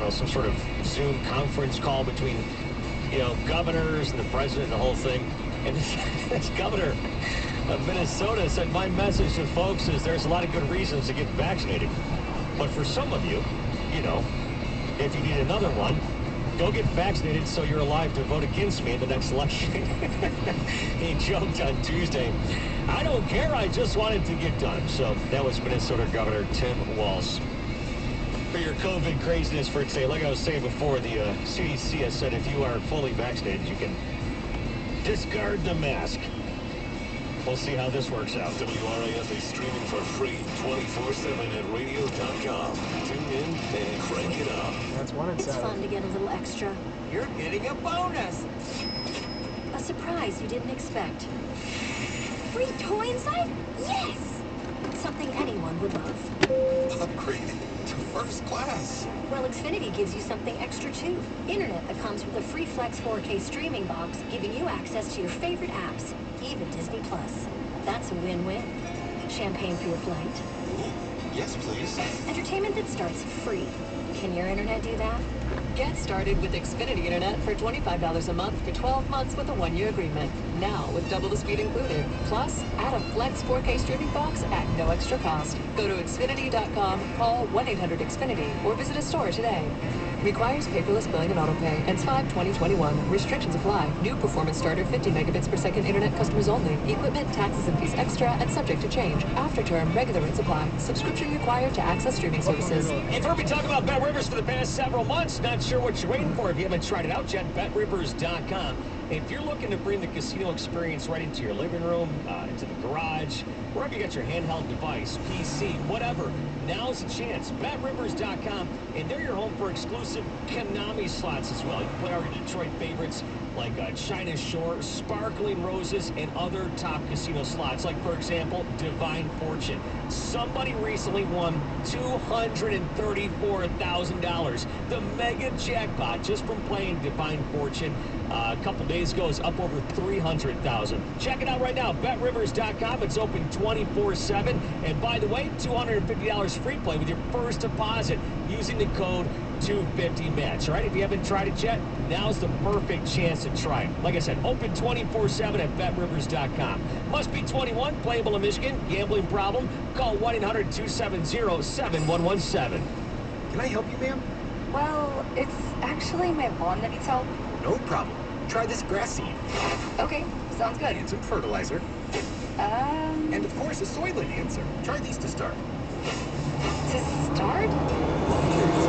some sort of Zoom conference call between, governors and the president and the whole thing. And this governor of Minnesota said, my message to folks is there's a lot of good reasons to get vaccinated. But for some of you, if you need another one, go get vaccinated so you're alive to vote against me in the next election. He joked on Tuesday, I don't care, I just wanted to get done. So that was Minnesota Governor Tim Walz. For your COVID craziness for today, like I was saying before, the CDC has said if you are fully vaccinated, you can discard the mask. We'll see how this works out. WRAF is streaming for free 24/7 at radio.com. Tune in and crank it up. That's one It's fun to get a little extra. You're getting a bonus. A surprise you didn't expect. Free toy inside? Yes! Something anyone would love. Upgrade to first class. Well, Xfinity gives you something extra too. Internet that comes with a free Flex 4K streaming box, giving you access to your favorite apps, even Disney Plus. That's a win-win. Champagne for your flight. Ooh, yes, please. Entertainment that starts free. Can your internet do that? Get started with Xfinity Internet for $25 a month for 12 months with a 1-year agreement. Now with double the speed included. Plus, add a Flex 4K streaming box at no extra cost. Go to Xfinity.com, call 1-800-XFINITY, or visit a store today. Requires paperless billing and autopay. Ends 5/20/21. Restrictions apply. New performance starter 50 megabits per second internet customers only. Equipment, taxes, and fees extra and subject to change. After term, regular rates apply. Subscription required to access streaming services. You've heard me talk about Bet Rivers for the past several months. Not sure what you're waiting for if you haven't tried it out yet. BetRivers.com. If you're looking to bring the casino experience right into your living room, into the garage, wherever you got your handheld device, PC, whatever, now's the chance. BetRivers.com, and they're your home for exclusive Konami slots as well. You can play our Detroit favorites like China Shore, Sparkling Roses, and other top casino slots, like, for example, Divine Fortune. Somebody recently won $234,000. The mega jackpot just from playing Divine Fortune a couple days ago is up over $300,000. Check it out right now, BetRivers.com. It's open 24/7. And by the way, $250 free play with your first deposit using the code 250match. All right, if you haven't tried it yet, now's the perfect chance to try it. Like I said, open 24/7 at BetRivers.com. Must be 21, playable in Michigan. Gambling problem? Call 1-800-270-7117. Can I help you, ma'am? Well, it's actually my mom that needs help. No problem. Try this grass seed. Okay, sounds good. And some fertilizer. And of course, a soil enhancer. Try these to start. To start? Here's